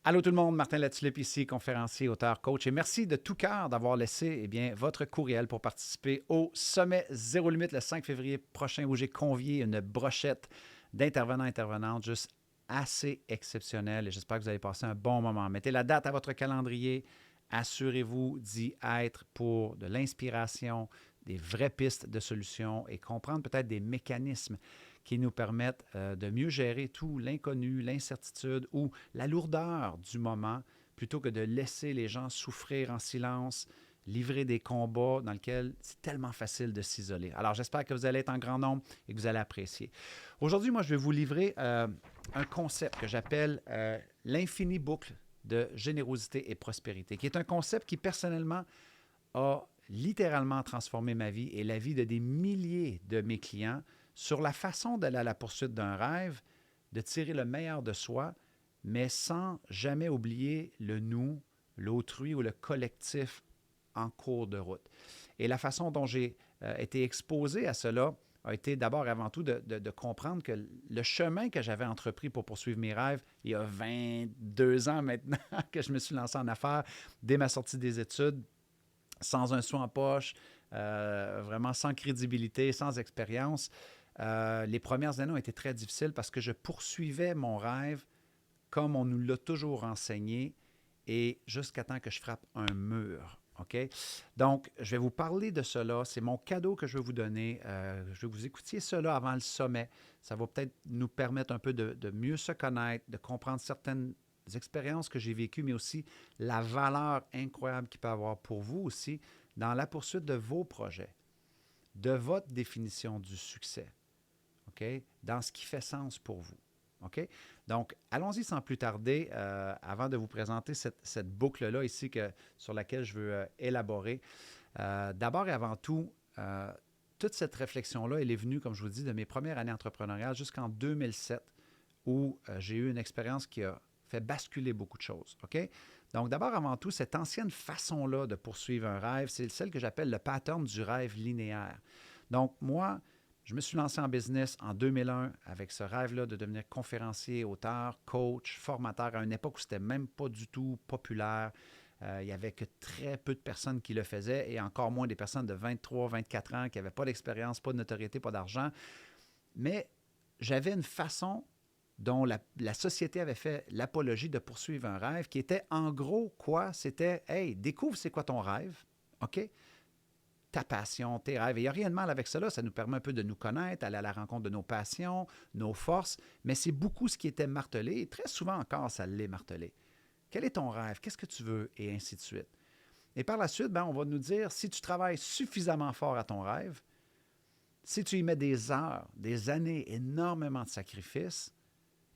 Allô tout le monde, Martin Latulippe ici, conférencier, auteur, coach, et merci de tout cœur d'avoir laissé votre courriel pour participer au sommet Zéro Limite le 5 février prochain où j'ai convié une brochette d'intervenants et intervenantes juste assez exceptionnelle et j'espère que vous allez passer un bon moment. Mettez la date à votre calendrier, assurez-vous d'y être pour de l'inspiration, des vraies pistes de solutions et comprendre peut-être des mécanismes qui nous permettent de mieux gérer tout l'inconnu, l'incertitude ou la lourdeur du moment, plutôt que de laisser les gens souffrir en silence, livrer des combats dans lesquels c'est tellement facile de s'isoler. Alors, j'espère que vous allez être en grand nombre et que vous allez apprécier. Aujourd'hui, moi, je vais vous livrer un concept que j'appelle l'infinie boucle de générosité et prospérité, qui est un concept qui, personnellement, a littéralement transformé ma vie et la vie de des milliers de mes clients sur la façon d'aller à la poursuite d'un rêve, de tirer le meilleur de soi, mais sans jamais oublier le nous, l'autrui ou le collectif en cours de route. Et la façon dont j'ai été exposé à cela a été d'abord et avant tout de comprendre que le chemin que j'avais entrepris pour poursuivre mes rêves, il y a 22 ans maintenant que je me suis lancé en affaires, dès ma sortie des études, sans un sou en poche, vraiment sans crédibilité, sans expérience. Les premières années ont été très difficiles parce que je poursuivais mon rêve comme on nous l'a toujours enseigné et jusqu'à temps que je frappe un mur. OK? Donc, je vais vous parler de cela. C'est mon cadeau que je vais vous donner. Je vais vous écouter cela avant le sommet. Ça va peut-être nous permettre un peu de mieux se connaître, de comprendre certaines expériences que j'ai vécues, mais aussi la valeur incroyable qu'il peut avoir pour vous aussi dans la poursuite de vos projets, de votre définition du succès. OK? Dans ce qui fait sens pour vous. OK? Donc, allons-y sans plus tarder, avant de vous présenter cette boucle-là ici sur laquelle je veux élaborer. D'abord et avant tout, toute cette réflexion-là, elle est venue, comme je vous dis, de mes premières années entrepreneuriales jusqu'en 2007, où j'ai eu une expérience qui a fait basculer beaucoup de choses. OK? Donc, d'abord, avant tout, cette ancienne façon-là de poursuivre un rêve, c'est celle que j'appelle le pattern du rêve linéaire. Donc, moi, je me suis lancé en business en 2001 avec ce rêve-là de devenir conférencier, auteur, coach, formateur à une époque où ce n'était même pas du tout populaire. Il n'y avait que très peu de personnes qui le faisaient et encore moins des personnes de 23, 24 ans qui n'avaient pas d'expérience, pas de notoriété, pas d'argent. Mais j'avais une façon dont la société avait fait l'apologie de poursuivre un rêve qui était en gros quoi? C'était, hey, découvre c'est quoi ton rêve, OK? Ta passion, tes rêves. Et il n'y a rien de mal avec cela. Ça nous permet un peu de nous connaître, aller à la rencontre de nos passions, nos forces. Mais c'est beaucoup ce qui était martelé. Et très souvent encore, ça l'est martelé. Quel est ton rêve? Qu'est-ce que tu veux? Et ainsi de suite. Et par la suite, on va nous dire, si tu travailles suffisamment fort à ton rêve, si tu y mets des heures, des années, énormément de sacrifices,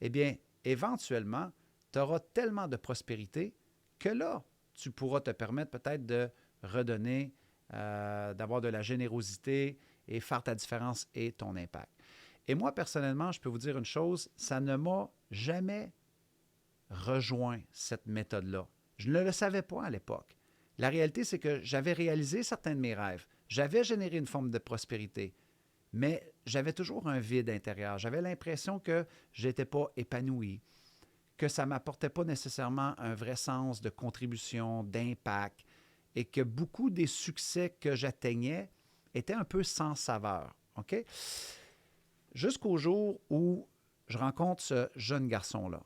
eh bien, éventuellement, tu auras tellement de prospérité que là, tu pourras te permettre peut-être de redonner, d'avoir de la générosité et faire ta différence et ton impact. Et moi, personnellement, je peux vous dire une chose, ça ne m'a jamais rejoint cette méthode-là. Je ne le savais pas à l'époque. La réalité, c'est que j'avais réalisé certains de mes rêves. J'avais généré une forme de prospérité, mais j'avais toujours un vide intérieur. J'avais l'impression que je n'étais pas épanoui, que ça ne m'apportait pas nécessairement un vrai sens de contribution, d'impact, et que beaucoup des succès que j'atteignais étaient un peu sans saveur. OK? Jusqu'au jour où je rencontre ce jeune garçon-là,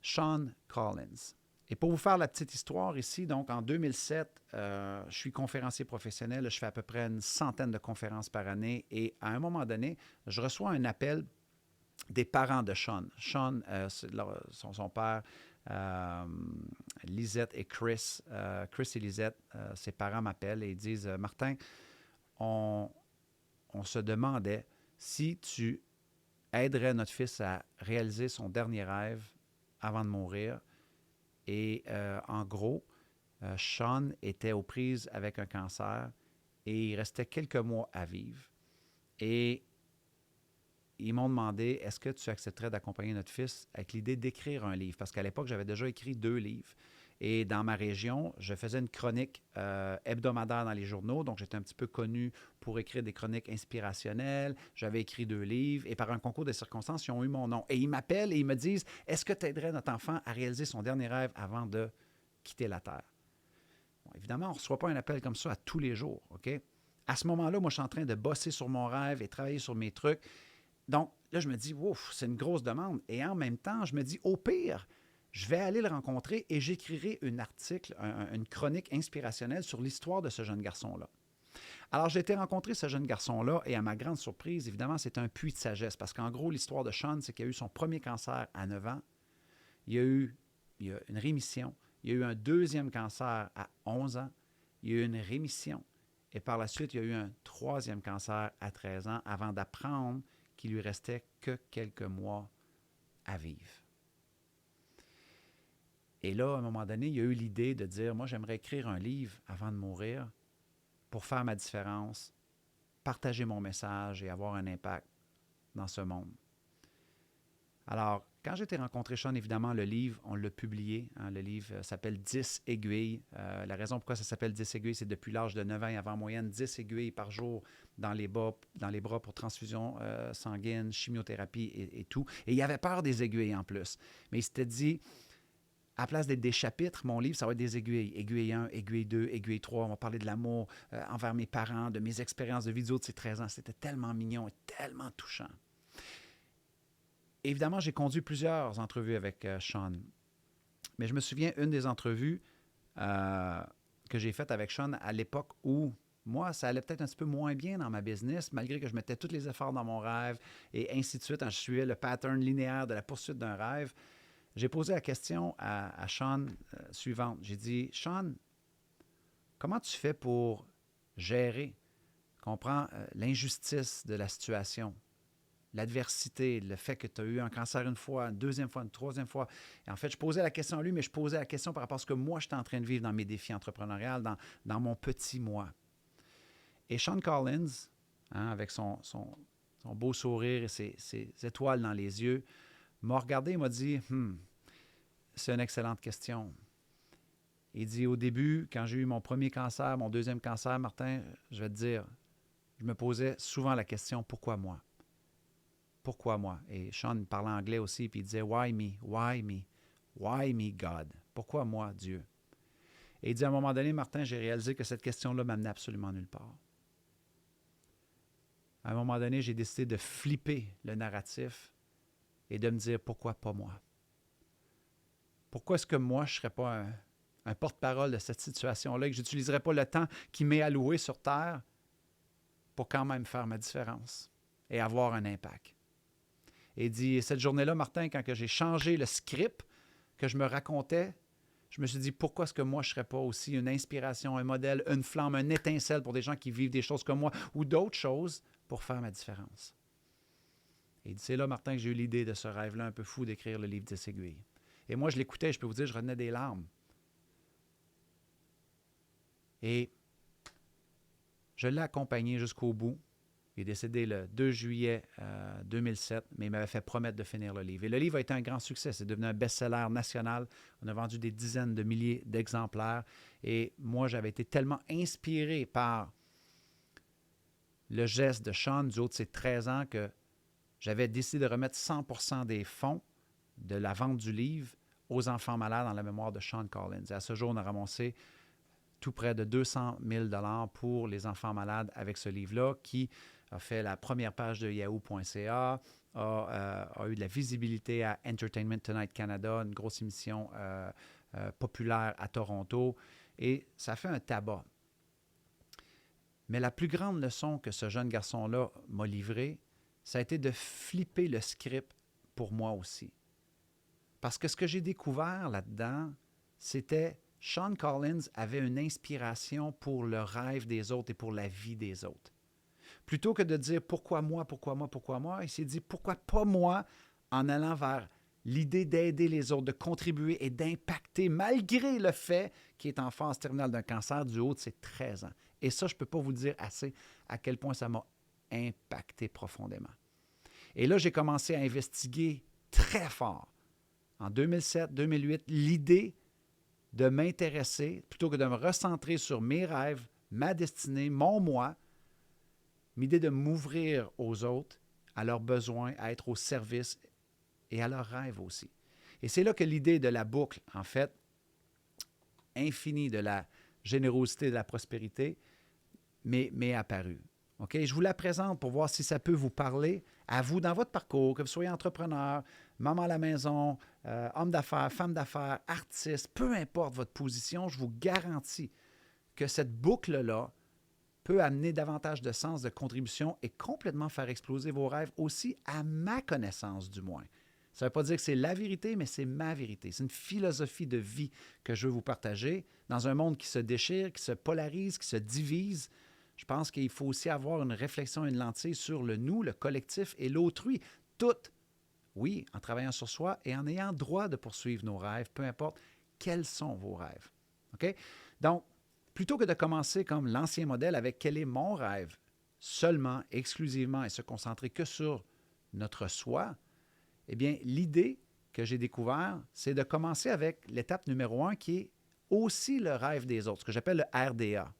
Sean Collins. Et pour vous faire la petite histoire ici, donc en 2007, je suis conférencier professionnel. Je fais à peu près une centaine de conférences par année. Et à un moment donné, je reçois un appel des parents de Sean. Sean, son père, Lisette et Chris. Chris et Lisette, ses parents m'appellent et ils disent Martin, on, on se demandait si tu aiderais notre fils à réaliser son dernier rêve avant de mourir. Et en gros, Sean était aux prises avec un cancer et il restait quelques mois à vivre. Et ils m'ont demandé, est-ce que tu accepterais d'accompagner notre fils avec l'idée d'écrire un livre? Parce qu'à l'époque, j'avais déjà écrit 2 livres. Et dans ma région, je faisais une chronique hebdomadaire dans les journaux. Donc, j'étais un petit peu connu pour écrire des chroniques inspirationnelles. J'avais écrit 2 livres. Et par un concours de circonstances, ils ont eu mon nom. Et ils m'appellent et ils me disent, est-ce que tu aiderais notre enfant à réaliser son dernier rêve avant de quitter la Terre? Bon, évidemment, on ne reçoit pas un appel comme ça à tous les jours. OK? À ce moment-là, moi, je suis en train de bosser sur mon rêve et travailler sur mes trucs. Donc, là, je me dis, ouf, c'est une grosse demande. Et en même temps, je me dis, au pire, je vais aller le rencontrer et j'écrirai un article, une chronique inspirationnelle sur l'histoire de ce jeune garçon-là. Alors, j'ai été rencontrer ce jeune garçon-là et à ma grande surprise, évidemment, c'est un puits de sagesse parce qu'en gros, l'histoire de Sean, c'est qu'il a eu son premier cancer à 9 ans. Il y a une rémission. Il y a eu un deuxième cancer à 11 ans. Il y a eu une rémission. Et par la suite, il y a eu un troisième cancer à 13 ans avant d'apprendre qu'il lui restait que quelques mois à vivre. Et là, à un moment donné, il y a eu l'idée de dire, moi, j'aimerais écrire un livre avant de mourir pour faire ma différence, partager mon message et avoir un impact dans ce monde. Alors, quand j'ai été rencontrer Sean, évidemment, le livre, on l'a publié. Hein, le livre s'appelle 10 aiguilles. La raison pourquoi ça s'appelle 10 aiguilles, c'est depuis l'âge de 9 ans, il y avait en moyenne 10 aiguilles par jour dans les bras pour transfusion sanguine, chimiothérapie et tout. Et il avait peur des aiguilles en plus. Mais il s'était dit, à la place d'être des chapitres, mon livre, ça va être des aiguilles. Aiguille 1, aiguille 2, aiguille 3. On va parler de l'amour envers mes parents, de mes expériences de vidéo de ces 13 ans. C'était tellement mignon et tellement touchant. Évidemment, j'ai conduit plusieurs entrevues avec Sean. Mais je me souviens, une des entrevues que j'ai faites avec Sean à l'époque où moi, ça allait peut-être un petit peu moins bien dans ma business, malgré que je mettais tous les efforts dans mon rêve et ainsi de suite. Quand je suivais le pattern linéaire de la poursuite d'un rêve, j'ai posé la question à Sean suivante. J'ai dit, Sean, comment tu fais pour gérer, comprends, l'injustice de la situation? L'adversité, le fait que tu as eu un cancer une fois, une deuxième fois, une troisième fois. Et en fait, je posais la question à lui, mais je posais la question par rapport à ce que moi, j'étais en train de vivre dans mes défis entrepreneuriaux, dans mon petit moi. Et Sean Collins, hein, avec son beau sourire et ses étoiles dans les yeux, m'a regardé et m'a dit « C'est une excellente question. » Il dit « Au début, quand j'ai eu mon premier cancer, mon deuxième cancer, Martin, je vais te dire, je me posais souvent la question « Pourquoi moi? » Pourquoi moi? Et Sean parlait anglais aussi, puis il disait « Why me? Why me? Why me, God? Pourquoi moi, Dieu? » Et il dit à un moment donné, Martin, j'ai réalisé que cette question-là m'amenait absolument nulle part. À un moment donné, j'ai décidé de flipper le narratif et de me dire « Pourquoi pas moi? » Pourquoi est-ce que moi, je ne serais pas un porte-parole de cette situation-là et que je n'utiliserais pas le temps qui m'est alloué sur Terre pour quand même faire ma différence et avoir un impact? Et il dit, cette journée-là, Martin, quand j'ai changé le script que je me racontais, je me suis dit, pourquoi est-ce que moi, je ne serais pas aussi une inspiration, un modèle, une flamme, une étincelle pour des gens qui vivent des choses comme moi ou d'autres choses pour faire ma différence? Et il dit, c'est là, Martin, que j'ai eu l'idée de ce rêve-là un peu fou d'écrire le livre 10 aiguilles. Et moi, je l'écoutais, je peux vous dire, je retenais des larmes. Et je l'ai accompagné jusqu'au bout. Il est décédé le 2 juillet 2007, mais il m'avait fait promettre de finir le livre. Et le livre a été un grand succès. C'est devenu un best-seller national. On a vendu des dizaines de milliers d'exemplaires. Et moi, j'avais été tellement inspiré par le geste de Sean du haut de ses 13 ans que j'avais décidé de remettre 100% des fonds de la vente du livre aux enfants malades en la mémoire de Sean Collins. Et à ce jour, on a ramassé tout près de 200 000 $ pour les enfants malades avec ce livre-là qui a fait la première page de yahoo.ca, a eu de la visibilité à Entertainment Tonight Canada, une grosse émission populaire à Toronto, et ça fait un tabac. Mais la plus grande leçon que ce jeune garçon-là m'a livrée, ça a été de flipper le script pour moi aussi. Parce que ce que j'ai découvert là-dedans, c'était Sean Collins avait une inspiration pour le rêve des autres et pour la vie des autres. Plutôt que de dire pourquoi moi, pourquoi moi, pourquoi moi, il s'est dit pourquoi pas moi en allant vers l'idée d'aider les autres, de contribuer et d'impacter malgré le fait qu'il est en phase terminale d'un cancer du haut de ses 13 ans. Et ça, je ne peux pas vous dire assez à quel point ça m'a impacté profondément. Et là, j'ai commencé à investiguer très fort, en 2007-2008, l'idée de m'intéresser, plutôt que de me recentrer sur mes rêves, ma destinée, mon moi, l'idée de m'ouvrir aux autres, à leurs besoins, à être au service et à leurs rêves aussi. Et c'est là que l'idée de la boucle, en fait, infinie de la générosité, de la prospérité, m'est apparue. OK? Je vous la présente pour voir si ça peut vous parler à vous dans votre parcours, que vous soyez entrepreneur, maman à la maison, homme d'affaires, femme d'affaires, artiste, peu importe votre position, je vous garantis que cette boucle-là peut amener davantage de sens, de contribution et complètement faire exploser vos rêves aussi, à ma connaissance du moins. Ça ne veut pas dire que c'est la vérité, mais c'est ma vérité. C'est une philosophie de vie que je veux vous partager dans un monde qui se déchire, qui se polarise, qui se divise. Je pense qu'il faut aussi avoir une réflexion, une lentille sur le nous, le collectif et l'autrui. Tout, oui, en travaillant sur soi et en ayant droit de poursuivre nos rêves, peu importe quels sont vos rêves. OK? Donc, plutôt que de commencer comme l'ancien modèle avec quel est mon rêve, seulement, exclusivement, et se concentrer que sur notre soi, eh bien, l'idée que j'ai découverte, c'est de commencer avec l'étape numéro 1 qui est aussi le rêve des autres, ce que j'appelle le RDA.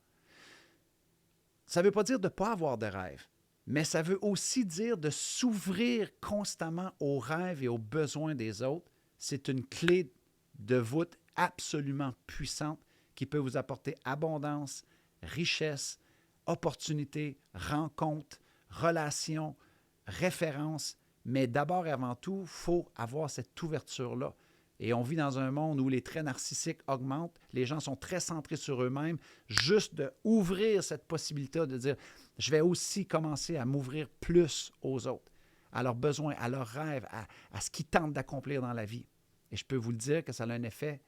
Ça ne veut pas dire de ne pas avoir de rêve, mais ça veut aussi dire de s'ouvrir constamment aux rêves et aux besoins des autres. C'est une clé de voûte absolument puissante qui peut vous apporter abondance, richesse, opportunités, rencontres, relations, références. Mais d'abord et avant tout, il faut avoir cette ouverture-là. Et on vit dans un monde où les traits narcissiques augmentent, les gens sont très centrés sur eux-mêmes. Juste d'ouvrir cette possibilité de dire, je vais aussi commencer à m'ouvrir plus aux autres, à leurs besoins, à leurs rêves, à ce qu'ils tentent d'accomplir dans la vie. Et je peux vous le dire que ça a un effet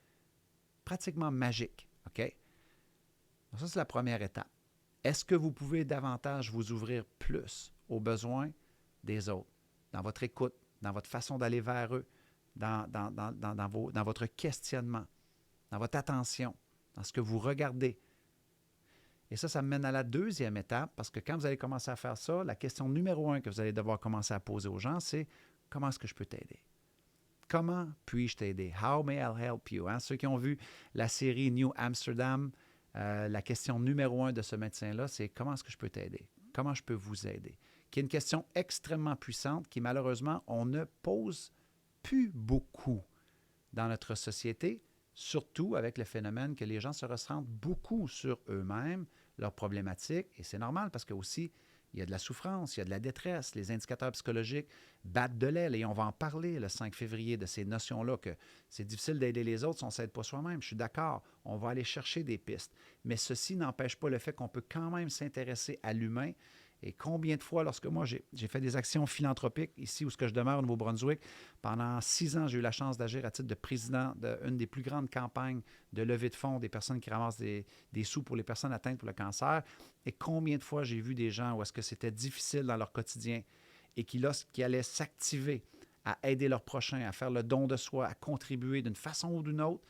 pratiquement magique. OK? Donc ça, c'est la première étape. Est-ce que vous pouvez davantage vous ouvrir plus aux besoins des autres, dans votre écoute, dans votre façon d'aller vers eux, dans votre questionnement, dans votre attention, dans ce que vous regardez? Et ça me mène à la deuxième étape, parce que quand vous allez commencer à faire ça, la question numéro 1 que vous allez devoir commencer à poser aux gens, c'est « Comment est-ce que je peux t'aider? » Comment puis-je t'aider? How may I help you? Hein? Ceux qui ont vu la série New Amsterdam, la question numéro 1 de ce médecin-là, c'est comment est-ce que je peux t'aider? Comment je peux vous aider? Qui est une question extrêmement puissante qui, malheureusement, on ne pose plus beaucoup dans notre société, surtout avec le phénomène que les gens se ressentent beaucoup sur eux-mêmes, leurs problématiques, et c'est normal parce que aussi, il y a de la souffrance, il y a de la détresse, les indicateurs psychologiques battent de l'aile et on va en parler le 5 février de ces notions-là que c'est difficile d'aider les autres si on ne s'aide pas soi-même. Je suis d'accord, on va aller chercher des pistes, mais ceci n'empêche pas le fait qu'on peut quand même s'intéresser à l'humain. Et combien de fois, lorsque moi, j'ai fait des actions philanthropiques ici où je demeure au Nouveau-Brunswick, pendant 6 ans, j'ai eu la chance d'agir à titre de président d'une des plus grandes campagnes de levée de fonds des personnes qui ramassent des sous pour les personnes atteintes pour le cancer. Et combien de fois j'ai vu des gens où est-ce que c'était difficile dans leur quotidien et qui allaient s'activer à aider leurs prochains, à faire le don de soi, à contribuer d'une façon ou d'une autre,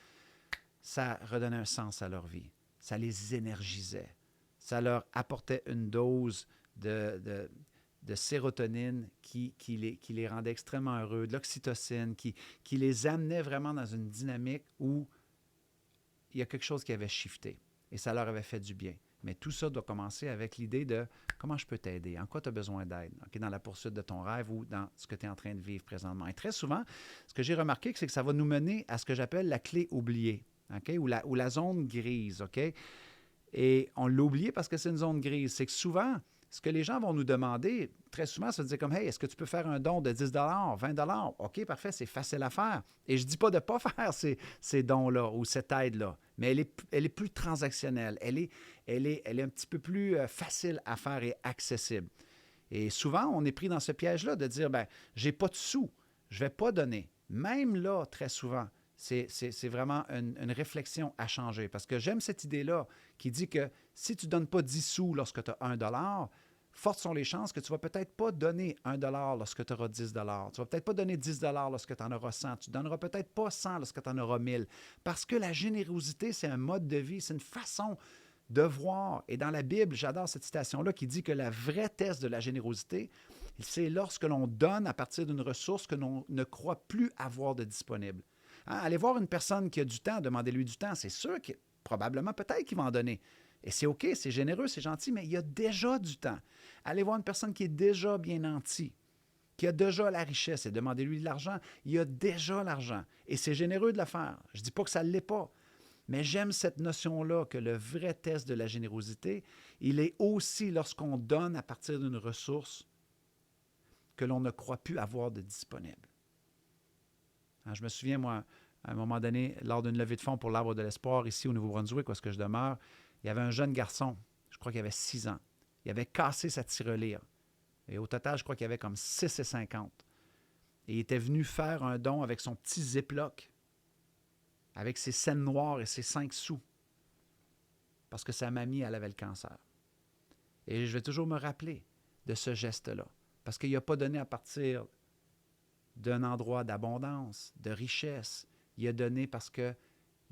ça redonnait un sens à leur vie. Ça les énergisait. Ça leur apportait une dose de sérotonine qui les rendait extrêmement heureux, de l'oxytocine, qui les amenait vraiment dans une dynamique où il y a quelque chose qui avait shifté et ça leur avait fait du bien. Mais tout ça doit commencer avec l'idée de comment je peux t'aider, en quoi tu as besoin d'aide, okay, dans la poursuite de ton rêve ou dans ce que tu es en train de vivre présentement. Et très souvent, ce que j'ai remarqué, c'est que ça va nous mener à ce que j'appelle la clé oubliée, okay, ou la zone grise. Okay? Et on l'a oublié parce que c'est une zone grise. C'est que souvent, ce que les gens vont nous demander, très souvent, c'est de dire comme « Hey, est-ce que tu peux faire un don de 10 $, 20 OK, parfait, c'est facile à faire. » Et je ne dis pas de ne pas faire ces dons-là ou cette aide-là, mais elle est plus transactionnelle. Elle est un petit peu plus facile à faire et accessible. Et souvent, on est pris dans ce piège-là de dire « Bien, je n'ai pas de sous, je ne vais pas donner. » Même là, très souvent, c'est vraiment une réflexion à changer. Parce que j'aime cette idée-là qui dit que si tu ne donnes pas 10 sous lorsque tu as 1 $, fortes sont les chances que tu ne vas peut-être pas donner 1 $ lorsque tu auras 10 $. Tu ne vas peut-être pas donner 10 $ lorsque tu en auras 100. Tu ne donneras peut-être pas 100 lorsque tu en auras 1000. Parce que la générosité, c'est un mode de vie, c'est une façon de voir. Et dans la Bible, j'adore cette citation-là qui dit que la vraie test de la générosité, c'est lorsque l'on donne à partir d'une ressource que l'on ne croit plus avoir de disponible. Hein, allez voir une personne qui a du temps, demandez-lui du temps. C'est sûr que probablement, peut-être qu'il va en donner. Et c'est OK, c'est généreux, c'est gentil, mais il y a déjà du temps. Allez voir une personne qui est déjà bien nantie, qui a déjà la richesse et demandez-lui de l'argent. Il a déjà l'argent. Et c'est généreux de le faire. Je ne dis pas que ça ne l'est pas. Mais j'aime cette notion-là que le vrai test de la générosité, il est aussi lorsqu'on donne à partir d'une ressource que l'on ne croit plus avoir de disponible. Hein, je me souviens, moi, à un moment donné, lors d'une levée de fonds pour l'Arbre de l'Espoir, ici au Nouveau-Brunswick, où est-ce que je demeure, il y avait un jeune garçon, je crois qu'il avait 6 ans. Il avait cassé sa tirelire. Et au total, je crois qu'il y avait comme 6,50. Et il était venu faire un don avec son petit Ziploc, avec ses scènes noires et ses 5 sous, parce que sa mamie, elle avait le cancer. Et je vais toujours me rappeler de ce geste-là, parce qu'il n'a pas donné à partir d'un endroit d'abondance, de richesse. Il a donné parce qu'il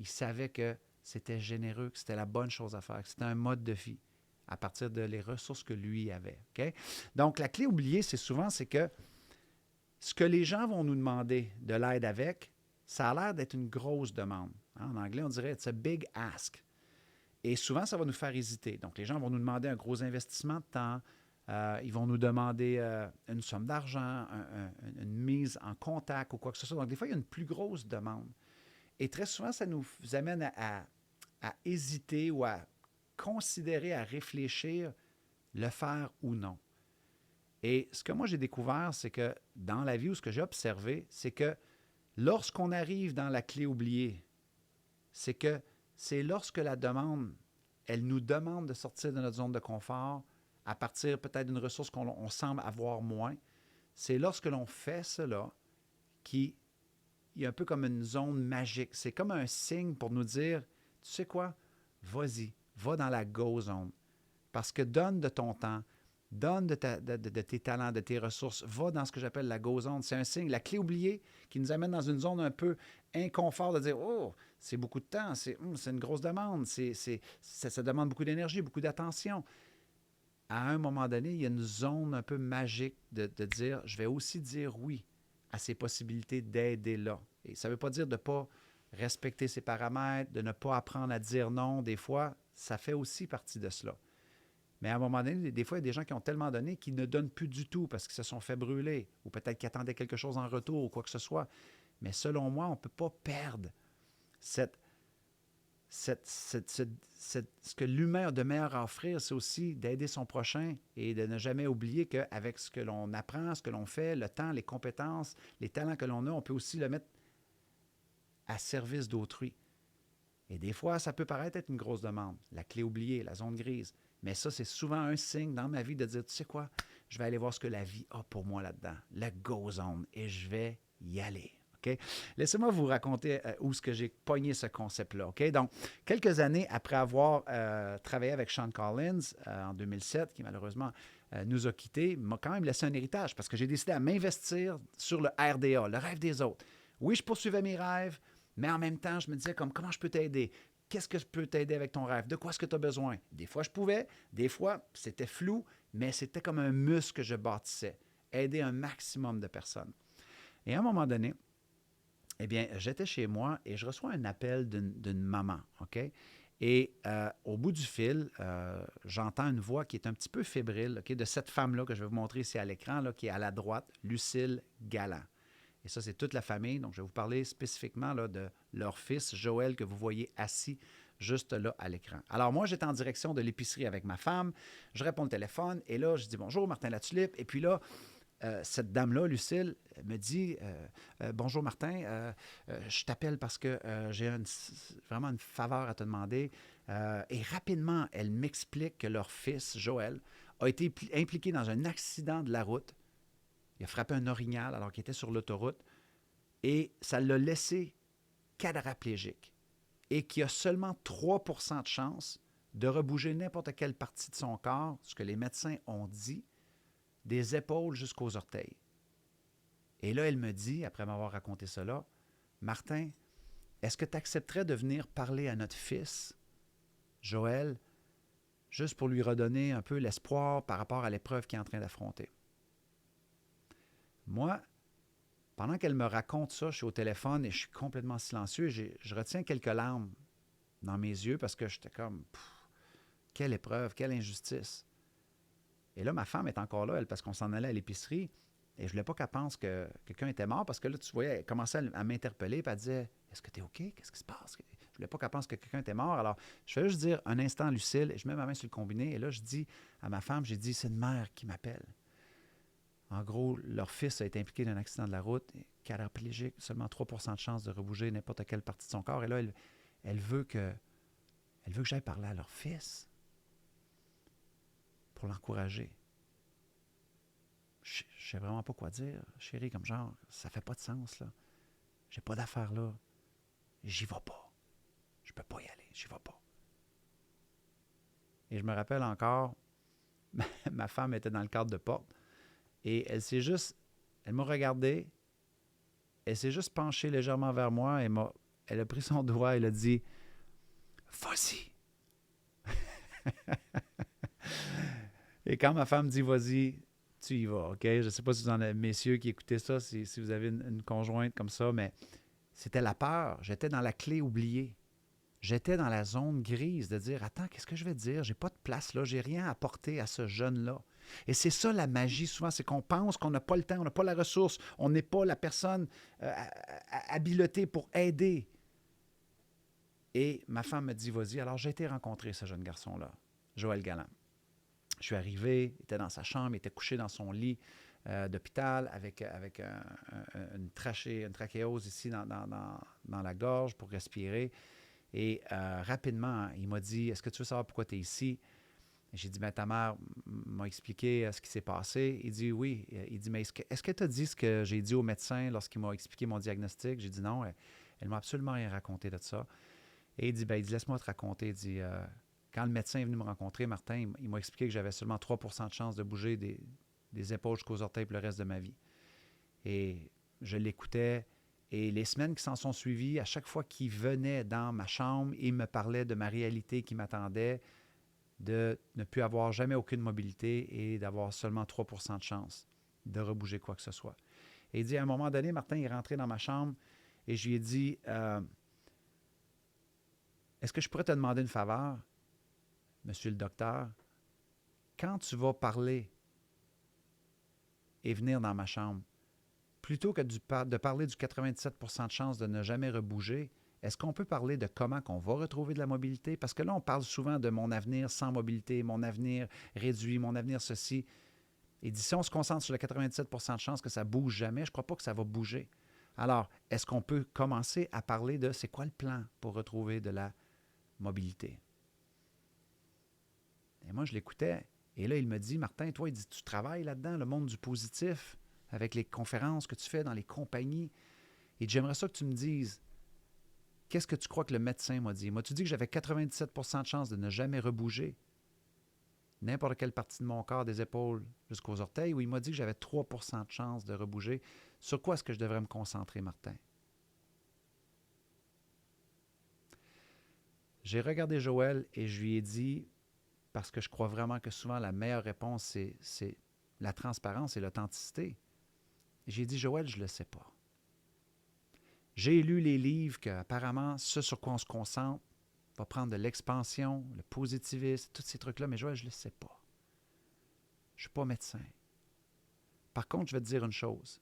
savait que c'était généreux, que c'était la bonne chose à faire, que c'était un mode de vie à partir de les ressources que lui avait. Okay? Donc, la clé oubliée, c'est que ce que les gens vont nous demander de l'aide avec, ça a l'air d'être une grosse demande. En anglais, on dirait « it's a big ask ». Et souvent, ça va nous faire hésiter. Donc, les gens vont nous demander un gros investissement de temps, ils vont nous demander une somme d'argent, une mise en contact ou quoi que ce soit. Donc, des fois, il y a une plus grosse demande. Et très souvent, ça nous amène à hésiter ou à considérer, à réfléchir, le faire ou non. Et ce que moi, j'ai découvert, c'est que dans la vie, ou ce que j'ai observé, c'est que lorsqu'on arrive dans la clé oubliée, c'est que c'est lorsque la demande, elle nous demande de sortir de notre zone de confort, à partir peut-être d'une ressource qu'on semble avoir moins, c'est lorsque l'on fait cela qu'il y a un peu comme une zone magique. C'est comme un signe pour nous dire, tu sais quoi, vas-y, va dans la go zone. Parce que donne de ton temps, donne de tes talents, de tes ressources, va dans ce que j'appelle la go zone. C'est un signe, la clé oubliée qui nous amène dans une zone un peu inconfort de dire, oh, c'est beaucoup de temps, c'est une grosse demande, ça demande beaucoup d'énergie, beaucoup d'attention. À un moment donné, il y a une zone un peu magique de dire, je vais aussi dire oui à ces possibilités d'aider là. Et ça ne veut pas dire de ne pas respecter ses paramètres, de ne pas apprendre à dire non. Des fois, ça fait aussi partie de cela. Mais à un moment donné, des fois, il y a des gens qui ont tellement donné qu'ils ne donnent plus du tout parce qu'ils se sont fait brûler ou peut-être qu'ils attendaient quelque chose en retour ou quoi que ce soit. Mais selon moi, on ne peut pas perdre ce que l'humain a de meilleur à offrir, c'est aussi d'aider son prochain et de ne jamais oublier qu'avec ce que l'on apprend, ce que l'on fait, le temps, les compétences, les talents que l'on a, on peut aussi le mettre à service d'autrui. Et des fois, ça peut paraître être une grosse demande, la clé oubliée, la zone grise. Mais ça, c'est souvent un signe dans ma vie de dire, tu sais quoi, je vais aller voir ce que la vie a pour moi là-dedans, la go zone, et je vais y aller. Okay? Laissez-moi vous raconter où est-ce que j'ai pogné ce concept-là. Okay? Donc, quelques années après avoir travaillé avec Sean Collins en 2007, qui malheureusement nous a quittés, m'a quand même laissé un héritage parce que j'ai décidé à m'investir sur le RDA, le rêve des autres. Oui, je poursuivais mes rêves, mais en même temps, je me disais comment je peux t'aider? Qu'est-ce que je peux t'aider avec ton rêve? De quoi est-ce que tu as besoin? Des fois, je pouvais. Des fois, c'était flou, mais c'était comme un muscle que je bâtissais. Aider un maximum de personnes. Et à un moment donné, eh bien, j'étais chez moi et je reçois un appel d'une maman, OK? Et au bout du fil, j'entends une voix qui est un petit peu fébrile, OK, de cette femme-là que je vais vous montrer ici à l'écran, là, qui est à la droite, Lucille Galland. Et ça, c'est toute la famille. Donc, je vais vous parler spécifiquement là, de leur fils, Joël, que vous voyez assis juste là à l'écran. Alors, moi, j'étais en direction de l'épicerie avec ma femme. Je réponds au téléphone et là, je dis bonjour, Martin Latulippe. Et puis là, cette dame-là, Lucille, me dit bonjour, Martin, je t'appelle parce que j'ai vraiment une faveur à te demander. Et rapidement, elle m'explique que leur fils, Joël, a été impliqué dans un accident de la route. Il a frappé un orignal alors qu'il était sur l'autoroute et ça l'a laissé quadraplégique et qu'il a seulement 3% de chance de rebouger n'importe quelle partie de son corps, ce que les médecins ont dit, des épaules jusqu'aux orteils. Et là, elle me dit, après m'avoir raconté cela, Martin, est-ce que tu accepterais de venir parler à notre fils, Joël, juste pour lui redonner un peu l'espoir par rapport à l'épreuve qu'il est en train d'affronter? Moi, Pendant qu'elle me raconte ça, je suis au téléphone et je suis complètement silencieux. Je retiens quelques larmes dans mes yeux parce que j'étais comme, quelle épreuve, quelle injustice. Et là, ma femme est encore là, elle, parce qu'on s'en allait à l'épicerie. Et je ne voulais pas qu'elle pense que quelqu'un était mort parce que là, tu voyais, elle commençait à m'interpeller. Puis elle disait, est-ce que tu es OK? Qu'est-ce qui se passe? Je ne voulais pas qu'elle pense que quelqu'un était mort. Alors, je fais juste dire un instant, Lucille. Et je mets ma main sur le combiné. Et là, je dis à ma femme, j'ai dit, c'est une mère qui m'appelle. En gros, leur fils a été impliqué dans un accident de la route, paraplégique, seulement 3% de chance de rebouger n'importe quelle partie de son corps. Et là, elle veut que j'aille parler à leur fils pour l'encourager. Je ne sais vraiment pas quoi dire, chérie, comme genre, ça fait pas de sens, là. J'ai pas d'affaires là. J'y vais pas. Je peux pas y aller, j'y vais pas. Et je me rappelle encore, ma femme était dans le cadre de porte et elle m'a regardé, elle s'est juste penchée légèrement vers moi et elle a pris son doigt et elle a dit « Vas-y! » Et quand ma femme dit « Vas-y », tu y vas, OK? Je ne sais pas si vous en avez, messieurs qui écoutez ça, si vous avez une conjointe comme ça, mais c'était la peur. J'étais dans la clé oubliée. J'étais dans la zone grise de dire « Attends, qu'est-ce que je vais dire? J'ai pas de place là, j'ai rien à apporter à ce jeune-là. » Et c'est ça la magie souvent, c'est qu'on pense qu'on n'a pas le temps, on n'a pas la ressource, on n'est pas la personne habilitée pour aider. Et ma femme me dit « Vas-y. » Alors j'ai été rencontrer ce jeune garçon-là, Joël Galland. Je suis arrivé, il était dans sa chambre, il était couché dans son lit d'hôpital avec une trachéose ici dans la gorge pour respirer. Et rapidement, il m'a dit « Est-ce que tu veux savoir pourquoi tu es ici? » J'ai dit « Ta mère m'a expliqué ce qui s'est passé. » Il dit « Oui. » Il dit « Mais est-ce que tu as dit ce que j'ai dit au médecin lorsqu'il m'a expliqué mon diagnostic? » J'ai dit « Non. » Elle m'a absolument rien raconté de ça. Et il dit « Laisse-moi te raconter. » Il dit quand le médecin est venu me rencontrer, Martin, il m'a expliqué que j'avais seulement 3% de chance de bouger des épaules jusqu'aux orteils pour le reste de ma vie. Et je l'écoutais. Et les semaines qui s'en sont suivies, à chaque fois qu'il venait dans ma chambre, il me parlait de ma réalité qui m'attendait, de ne plus avoir jamais aucune mobilité et d'avoir seulement 3% de chance de rebouger quoi que ce soit. Et il dit, à un moment donné, Martin est rentré dans ma chambre et je lui ai dit, est-ce que je pourrais te demander une faveur, monsieur le docteur? Quand tu vas parler et venir dans ma chambre, plutôt que de parler du 97% de chance de ne jamais rebouger, est-ce qu'on peut parler de comment on va retrouver de la mobilité? Parce que là, on parle souvent de mon avenir sans mobilité, mon avenir réduit, mon avenir ceci. Et dit, si on se concentre sur le 97% de chance que ça ne bouge jamais, je ne crois pas que ça va bouger. Alors, est-ce qu'on peut commencer à parler de c'est quoi le plan pour retrouver de la mobilité? Et moi, je l'écoutais. Et là, il me dit, Martin, toi, il dit, tu travailles là-dedans, le monde du positif, avec les conférences que tu fais dans les compagnies. Et j'aimerais ça que tu me dises, qu'est-ce que tu crois que le médecin m'a dit? M'as-tu dit que j'avais 97% de chance de ne jamais rebouger n'importe quelle partie de mon corps, des épaules jusqu'aux orteils, ou il m'a dit que j'avais 3% de chance de rebouger? Sur quoi est-ce que je devrais me concentrer, Martin? J'ai regardé Joël et je lui ai dit, parce que je crois vraiment que souvent la meilleure réponse, c'est la transparence et l'authenticité. J'ai dit, Joël, je ne le sais pas. J'ai lu les livres qu'apparemment, ce sur quoi on se concentre va prendre de l'expansion, le positivisme, tous ces trucs-là, mais Joël, je ne le sais pas. Je ne suis pas médecin. Par contre, je vais te dire une chose.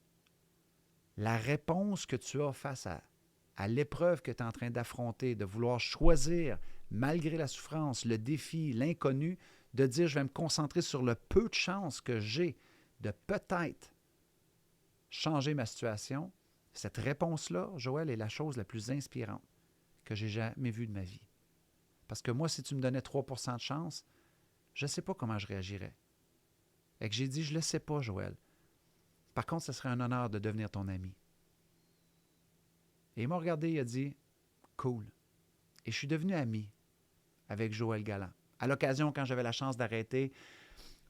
La réponse que tu as face à l'épreuve que tu es en train d'affronter, de vouloir choisir, malgré la souffrance, le défi, l'inconnu, de dire je vais me concentrer sur le peu de chance que j'ai de peut-être changer ma situation, cette réponse-là, Joël, est la chose la plus inspirante que j'ai jamais vue de ma vie. Parce que moi, si tu me donnais 3% de chance, je ne sais pas comment je réagirais. Et que j'ai dit, je ne le sais pas, Joël. Par contre, ce serait un honneur de devenir ton ami. Et il m'a regardé, il a dit, cool. Et je suis devenu ami avec Joël Galland. À l'occasion, quand j'avais la chance d'arrêter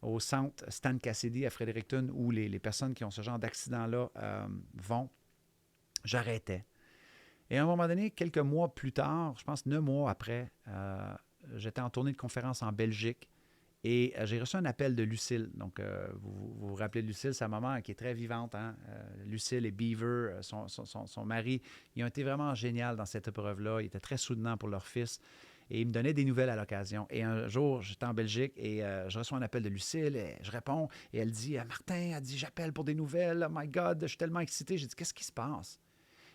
au centre Stan Cassidy à Fredericton, où les personnes qui ont ce genre d'accident-là vont, j'arrêtais. Et à un moment donné, quelques mois plus tard, je pense 9 mois après, j'étais en tournée de conférence en Belgique Et j'ai reçu un appel de Lucille. Donc, vous rappelez de Lucille, sa maman qui est très vivante. Hein? Lucille et Beaver, son mari, ils ont été vraiment géniaux dans cette épreuve-là. Ils étaient très soutenants pour leur fils. Et ils me donnaient des nouvelles à l'occasion. Et un jour, j'étais en Belgique et je reçois un appel de Lucille. Et je réponds et elle dit Martin, elle dit, j'appelle pour des nouvelles. Oh my God, je suis tellement excité. J'ai dit, qu'est-ce qui se passe?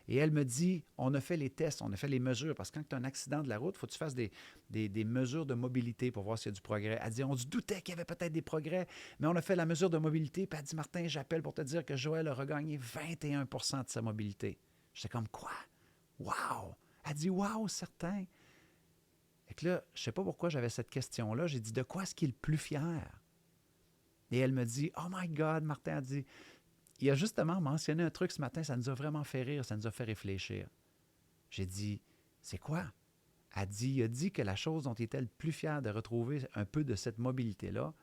Et elle me dit, on a fait les tests, on a fait les mesures, parce que quand tu as un accident de la route, il faut que tu fasses des mesures de mobilité pour voir s'il y a du progrès. Elle dit, on se doutait qu'il y avait peut-être des progrès, mais on a fait la mesure de mobilité, puis elle dit, Martin, j'appelle pour te dire que Joël a regagné 21% de sa mobilité. J'étais comme, quoi? Wow! Elle dit, wow, certain. Et que là, je ne sais pas pourquoi j'avais cette question-là. J'ai dit, de quoi est-ce qu'il est le plus fier? Et elle me dit, oh my God, Martin a dit, il a justement mentionné un truc ce matin, ça nous a vraiment fait rire, ça nous a fait réfléchir. J'ai dit, c'est quoi? Il a dit que la chose dont il était le plus fier de retrouver un peu de cette mobilité-là,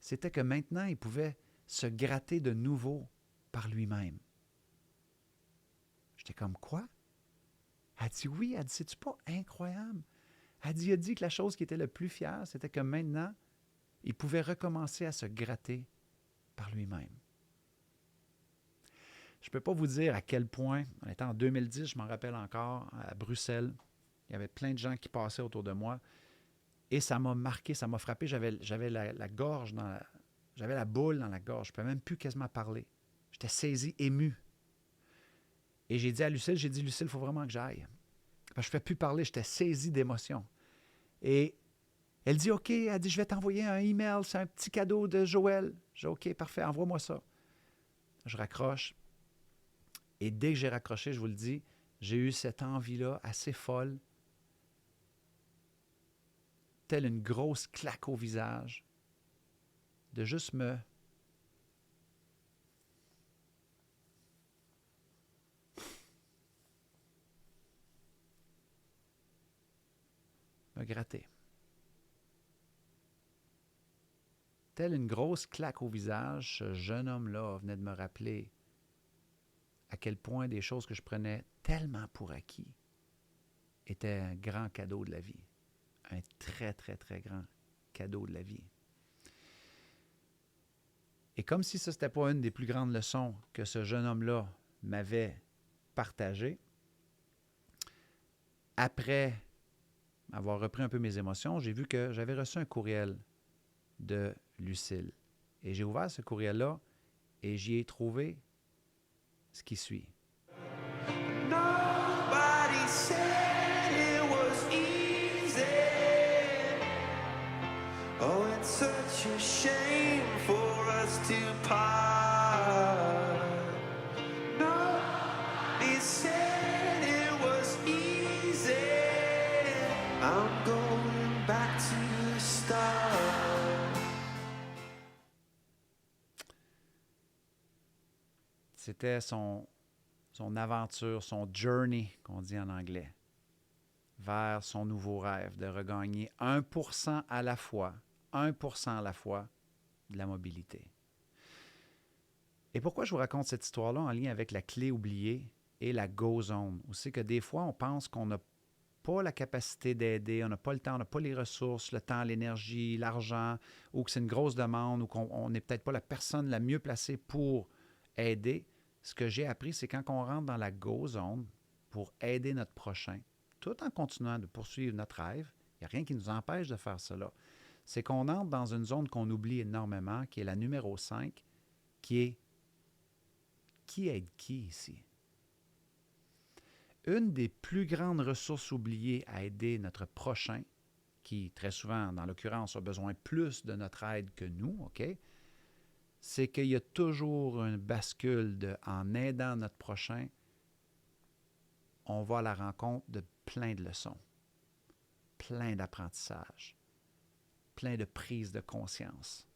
c'était que maintenant, il pouvait se gratter de nouveau par lui-même. J'étais comme, quoi? Elle dit, oui, elle dit, c'est-tu pas incroyable? Il a dit que la chose qui était le plus fier, c'était que maintenant, il pouvait recommencer à se gratter par lui-même. Je ne peux pas vous dire à quel point, on était en 2010, je m'en rappelle encore, à Bruxelles, il y avait plein de gens qui passaient autour de moi et ça m'a marqué, ça m'a frappé. J'avais la gorge, j'avais la boule dans la gorge, je ne pouvais même plus quasiment parler. J'étais saisi, ému. Et j'ai dit à Lucille, Lucille, il faut vraiment que j'aille. Parce que je ne pouvais plus parler, j'étais saisi d'émotion. Et elle dit, OK, elle dit, je vais t'envoyer un email, c'est un petit cadeau de Joël. J'ai dit, OK, parfait, envoie-moi ça. Je raccroche. Et dès que j'ai raccroché, je vous le dis, j'ai eu cette envie-là assez folle, telle une grosse claque au visage, de juste me gratter. Telle une grosse claque au visage, ce jeune homme-là venait de me rappeler à quel point des choses que je prenais tellement pour acquis étaient un grand cadeau de la vie. Un très, très, très grand cadeau de la vie. Et comme si ce n'était pas une des plus grandes leçons que ce jeune homme-là m'avait partagées, après avoir repris un peu mes émotions, j'ai vu que j'avais reçu un courriel de Lucille. Et j'ai ouvert ce courriel-là et j'y ai trouvé ce qui suit. Nobody said it was easy. Oh, it's such a shame for us to part. Nobody said it was easy. I'm going back to the start. C'était son aventure, son journey, qu'on dit en anglais, vers son nouveau rêve de regagner 1% à la fois, 1% à la fois de la mobilité. Et pourquoi je vous raconte cette histoire-là en lien avec la clé oubliée et la go zone? C'est que des fois, on pense qu'on n'a pas la capacité d'aider, on n'a pas le temps, on n'a pas les ressources, le temps, l'énergie, l'argent, ou que c'est une grosse demande, ou qu'on n'est peut-être pas la personne la mieux placée pour aider. Ce que j'ai appris, c'est quand on rentre dans la go zone pour aider notre prochain, tout en continuant de poursuivre notre rêve, il n'y a rien qui nous empêche de faire cela. C'est qu'on entre dans une zone qu'on oublie énormément, qui est la numéro 5, qui est qui aide qui ici? Une des plus grandes ressources oubliées à aider notre prochain, qui très souvent, dans l'occurrence, a besoin plus de notre aide que nous, OK? C'est qu'il y a toujours une bascule en aidant notre prochain, on va à la rencontre de plein de leçons, plein d'apprentissages, plein de prises de conscience.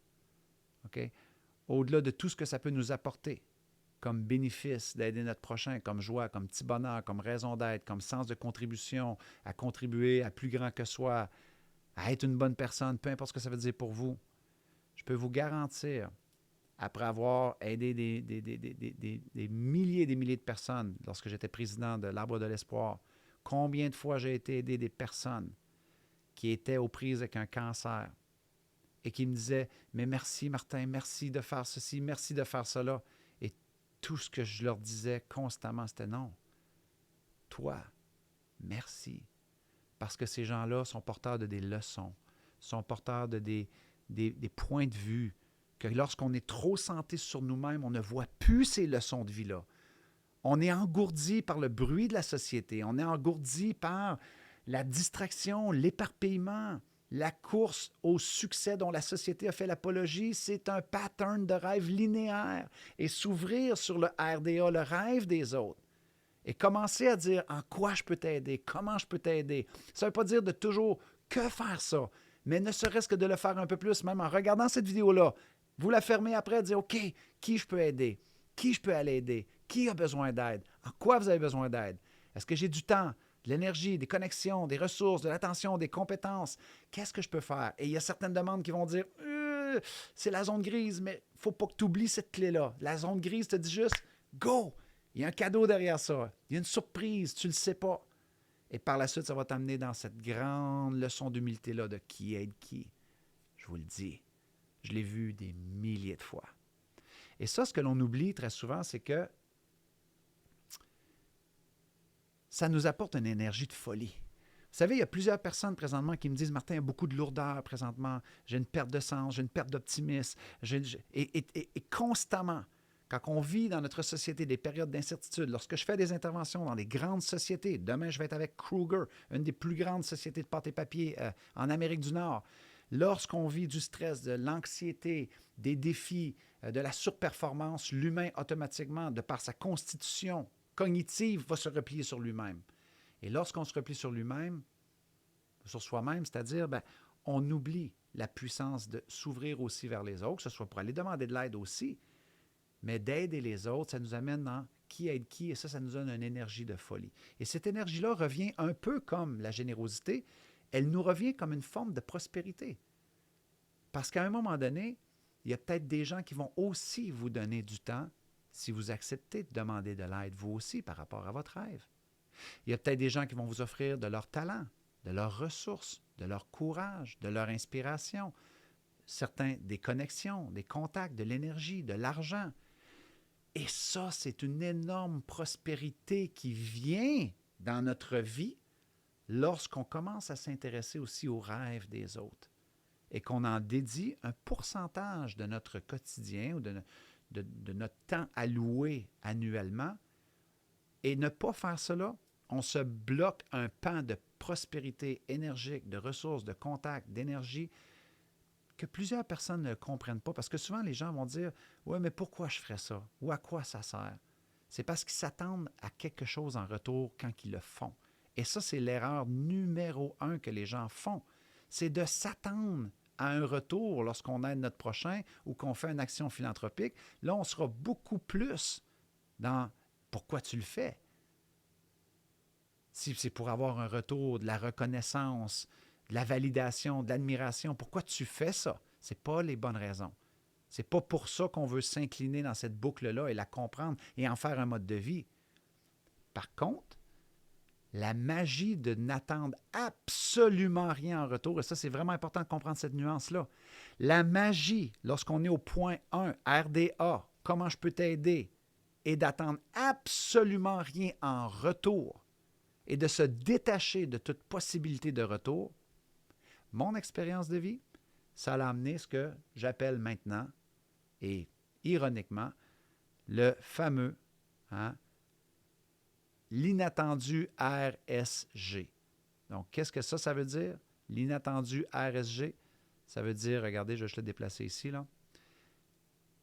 OK? Au-delà de tout ce que ça peut nous apporter comme bénéfice d'aider notre prochain, comme joie, comme petit bonheur, comme raison d'être, comme sens de contribution, à contribuer à plus grand que soi, à être une bonne personne, peu importe ce que ça veut dire pour vous, je peux vous garantir, après avoir aidé des milliers et des milliers de personnes lorsque j'étais président de l'Arbre de l'Espoir, combien de fois j'ai été aider des personnes qui étaient aux prises avec un cancer, et qui me disaient « Mais merci Martin, merci de faire ceci, merci de faire cela. » Et tout ce que je leur disais constamment, c'était « Non, toi, merci. » Parce que ces gens-là sont porteurs de des leçons, sont porteurs de des points de vue, que lorsqu'on est trop centré sur nous-mêmes, on ne voit plus ces leçons de vie-là. On est engourdi par le bruit de la société, on est engourdi par la distraction, l'éparpillement, la course au succès dont la société a fait l'apologie. C'est un pattern de rêve linéaire. Et s'ouvrir sur le RDA, le rêve des autres, et commencer à dire en quoi je peux t'aider, comment je peux t'aider. Ça ne veut pas dire de toujours que faire ça, mais ne serait-ce que de le faire un peu plus, même en regardant cette vidéo-là. Vous la fermez après et dire OK, qui je peux aider? Qui je peux aller aider? Qui a besoin d'aide? En quoi vous avez besoin d'aide? Est-ce que j'ai du temps, de l'énergie, des connexions, des ressources, de l'attention, des compétences? Qu'est-ce que je peux faire? Et il y a certaines demandes qui vont dire c'est la zone grise, mais il ne faut pas que tu oublies cette clé-là. La zone grise te dit juste go! Il y a un cadeau derrière ça. Il y a une surprise, tu ne le sais pas. Et par la suite, ça va t'amener dans cette grande leçon d'humilité-là de qui aide qui. Je vous le dis, je l'ai vu des milliers de fois. Et ça, ce que l'on oublie très souvent, c'est que ça nous apporte une énergie de folie. Vous savez, il y a plusieurs personnes présentement qui me disent « Martin, il y a beaucoup de lourdeur présentement, j'ai une perte de sens, j'ai une perte d'optimisme. » Et constamment, quand on vit dans notre société des périodes d'incertitude, lorsque je fais des interventions dans des grandes sociétés, demain je vais être avec Kruger, une des plus grandes sociétés de pâte et papier en Amérique du Nord, lorsqu'on vit du stress, de l'anxiété, des défis, de la surperformance, l'humain automatiquement, de par sa constitution cognitive, va se replier sur lui-même. Et lorsqu'on se replie sur lui-même, sur soi-même, c'est-à-dire, on oublie la puissance de s'ouvrir aussi vers les autres, que ce soit pour aller demander de l'aide aussi, mais d'aider les autres, ça nous amène dans qui aide qui, et ça nous donne une énergie de folie. Et cette énergie-là revient un peu comme la générosité, elle nous revient comme une forme de prospérité. Parce qu'à un moment donné, il y a peut-être des gens qui vont aussi vous donner du temps si vous acceptez de demander de l'aide, vous aussi, par rapport à votre rêve. Il y a peut-être des gens qui vont vous offrir de leur talent, de leurs ressources, de leur courage, de leur inspiration, certains des connexions, des contacts, de l'énergie, de l'argent. Et ça, c'est une énorme prospérité qui vient dans notre vie lorsqu'on commence à s'intéresser aussi aux rêves des autres et qu'on en dédie un pourcentage de notre quotidien ou de notre temps alloué annuellement. Et ne pas faire cela, on se bloque un pan de prospérité énergique, de ressources, de contacts, d'énergie que plusieurs personnes ne comprennent pas parce que souvent les gens vont dire « Ouais, mais pourquoi je ferais ça? Ou à quoi ça sert? » C'est parce qu'ils s'attendent à quelque chose en retour quand ils le font. Et ça, c'est l'erreur numéro 1 que les gens font. C'est de s'attendre à un retour lorsqu'on aide notre prochain ou qu'on fait une action philanthropique. Là, on sera beaucoup plus dans « Pourquoi tu le fais? » Si c'est pour avoir un retour, de la reconnaissance, de la validation, de l'admiration, pourquoi tu fais ça? Ce n'est pas les bonnes raisons. Ce n'est pas pour ça qu'on veut s'incliner dans cette boucle-là et la comprendre et en faire un mode de vie. Par contre, la magie de n'attendre absolument rien en retour, et ça, c'est vraiment important de comprendre cette nuance-là. La magie, lorsqu'on est au point 1, RDA, comment je peux t'aider, et d'attendre absolument rien en retour et de se détacher de toute possibilité de retour, mon expérience de vie, ça l'a amené ce que j'appelle maintenant, et ironiquement, le fameux, l'inattendu RSG. Donc, qu'est-ce que ça veut dire? L'inattendu RSG, ça veut dire, regardez, je vais juste le déplacer ici, là.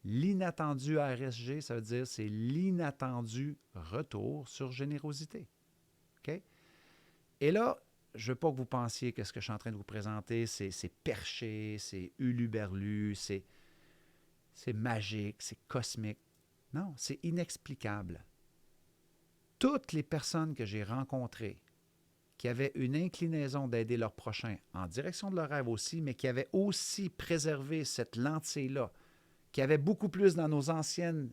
L'inattendu RSG, ça veut dire c'est l'inattendu retour sur générosité. OK? Et là, je ne veux pas que vous pensiez que ce que je suis en train de vous présenter, c'est perché, c'est huluberlu, c'est magique, c'est cosmique. Non, c'est inexplicable. Toutes les personnes que j'ai rencontrées qui avaient une inclinaison d'aider leurs prochains en direction de leur rêve aussi, mais qui avaient aussi préservé cette lentille-là, qui avaient beaucoup plus dans nos anciennes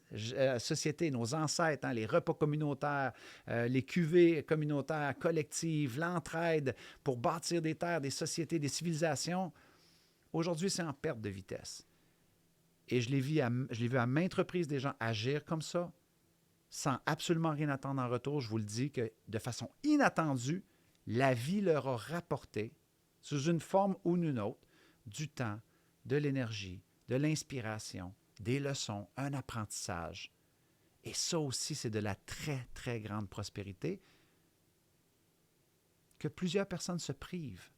sociétés, nos ancêtres, les repas communautaires, les cuvées communautaires collectives, l'entraide pour bâtir des terres, des sociétés, des civilisations. Aujourd'hui, c'est en perte de vitesse. Et je l'ai vu à maintes reprises des gens agir comme ça, sans absolument rien attendre en retour. Je vous le dis que de façon inattendue, la vie leur a rapporté, sous une forme ou une autre, du temps, de l'énergie, de l'inspiration, des leçons, un apprentissage. Et ça aussi, c'est de la très, très grande prospérité que plusieurs personnes se privent.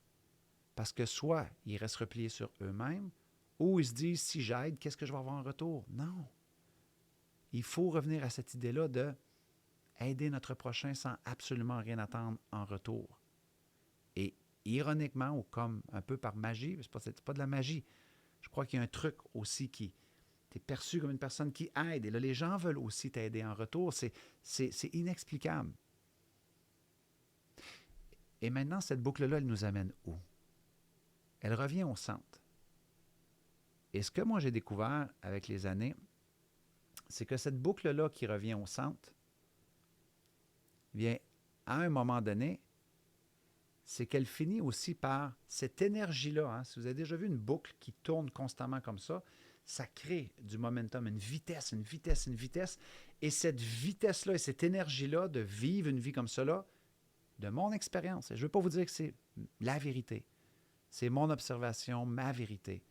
Parce que soit ils restent repliés sur eux-mêmes, ou ils se disent, si j'aide, qu'est-ce que je vais avoir en retour? Non. Il faut revenir à cette idée-là de aider notre prochain sans absolument rien attendre en retour. Et ironiquement, ou comme un peu par magie, c'est pas de la magie, je crois qu'il y a un truc aussi qui t'es perçu comme une personne qui aide. Et là, les gens veulent aussi t'aider en retour. C'est inexplicable. Et maintenant, cette boucle-là, elle nous amène où? Elle revient au centre. Et ce que moi j'ai découvert avec les années, c'est que cette boucle-là qui revient au centre, bien, à un moment donné, c'est qu'elle finit aussi par cette énergie-là. Hein? Si vous avez déjà vu une boucle qui tourne constamment comme ça crée du momentum, une vitesse, une vitesse, une vitesse. Et cette vitesse-là et cette énergie-là de vivre une vie comme cela, de mon expérience, et je ne veux pas vous dire que c'est la vérité, c'est mon observation, ma vérité.